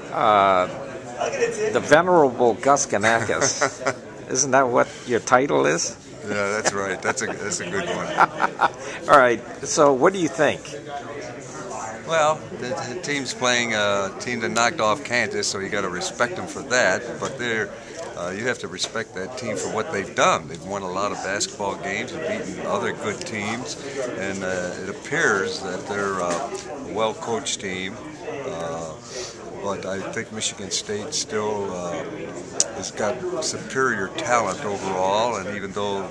The Venerable Gus Ganakis. Isn't that what your title is? Yeah, that's right. That's a good one. All right. So, what do you think? Well, the team's playing a team that knocked off Kansas, so you got to respect them for that. But you have to respect that team for what they've done. They've won a lot of basketball games and beaten other good teams, and it appears that they're a well-coached team. But I think Michigan State still has got superior talent overall, and even though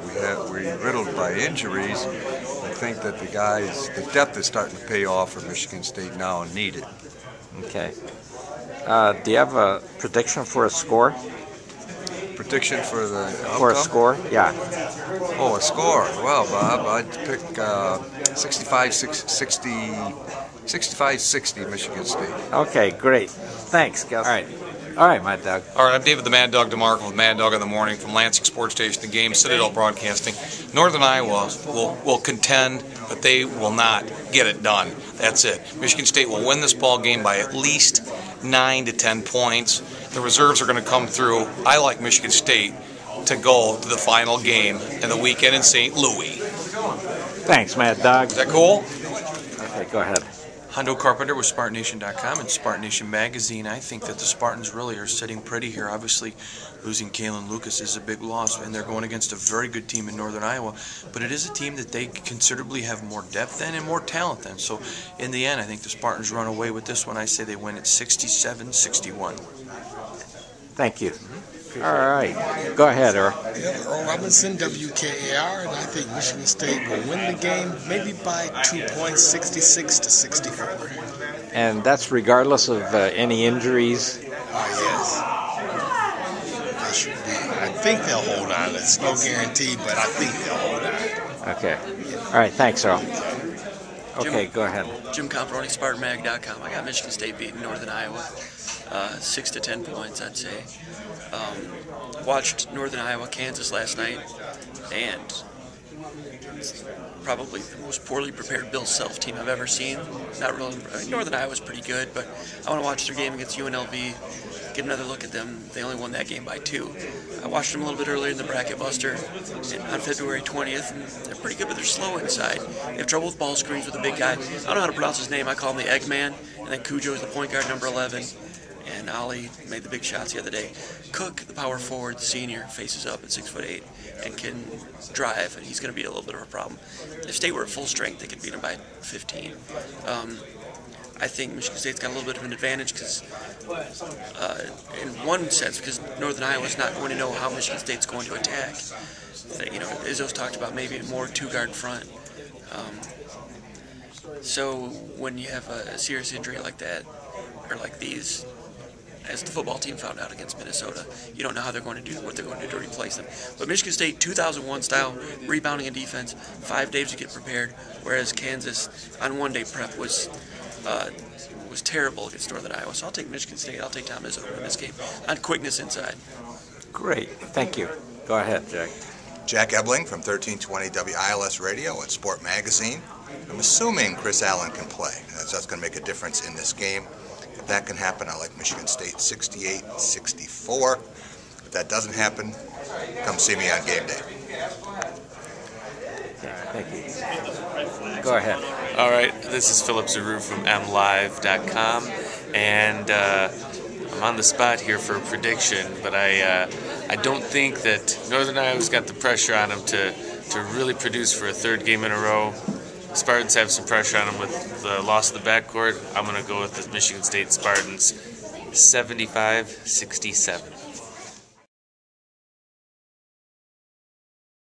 we're riddled by injuries, I think that the depth is starting to pay off for Michigan State now and needed. Okay. Do you have a prediction for a score? Prediction for the outcome? For a score? Yeah. Oh, a score. Well, Bob, I'd pick 65-60 Michigan State. Okay, great. Thanks, Gus. All right, Mad Dog. All right, I'm David the Mad Dog DeMarco with Mad Dog in the Morning from Lansing Sports Station, the game, Citadel Broadcasting. Northern Iowa will contend, but they will not get it done. That's it. Michigan State will win this ball game by at least 9 to 10 points. The reserves are going to come through. I like Michigan State to go to the final game in the weekend in St. Louis. Thanks, Mad Dog. Is that cool? Okay, go ahead. Hondo Carpenter with SpartanNation.com and Spartan Nation Magazine. I think that the Spartans really are sitting pretty here. Obviously, losing Kalen Lucas is a big loss, and they're going against a very good team in Northern Iowa. But it is a team that they considerably have more depth than and more talent than. So, in the end, I think the Spartans run away with this one. I say they win at 67-61. Thank you. All right. Go ahead, Earl. Yeah, Earl Robinson, WKAR, and I think Michigan State will win the game maybe by 2 points, 66-64. And that's regardless of any injuries? Yes. They should be. I think they'll hold on. It's no guarantee, but I think they'll hold on. Okay. All right. Thanks, Earl. Okay, go ahead. Jim Comparoni, SpartanMag.com. I got Michigan State beating Northern Iowa 6 to 10 points, I'd say. Watched Northern Iowa, Kansas last night, and probably the most poorly prepared Bill Self team I've ever seen. Not really. Northern Iowa's pretty good, but I want to watch their game against UNLV. Get another look at them. They only won that game by 2. I watched them a little bit earlier in the Bracket Buster on February 20th, and they're pretty good, but they're slow inside. They have trouble with ball screens with a big guy. I don't know how to pronounce his name. I call him the Eggman, and then Cujo is the point guard, number 11. And Ali made the big shots the other day. Cook, the power forward, senior, faces up at 6'8" and can drive, and he's going to be a little bit of a problem. If State were at full strength, they could beat him by 15. I think Michigan State's got a little bit of an advantage because, in one sense, because Northern Iowa's not going to know how Michigan State's going to attack. You know, Izzo's talked about maybe a more two-guard front. So when you have a serious injury like that, or like these, as the football team found out against Minnesota, you don't know how they're going to do, what they're going to do to replace them. But Michigan State, 2001 style, rebounding and defense, 5 days to get prepared, whereas Kansas on 1 day prep was terrible against Northern Iowa. So I'll take Michigan State. I'll take Tom Izzo in this game on quickness inside. Great. Thank you. Go ahead, Jack. Jack Ebling from 1320 WILS Radio and Sport Magazine. I'm assuming Chris Allen can play. That's going to make a difference in this game. If that can happen, I like Michigan State 68-64. If that doesn't happen, come see me on game day. Thank you. Go ahead. All right, this is Philip Zaru from MLive.com, and I'm on the spot here for a prediction, but I don't think that Northern Iowa's got the pressure on them to really produce for a 3rd game in a row. Spartans have some pressure on them with the loss of the backcourt. I'm going to go with the Michigan State Spartans 75-67.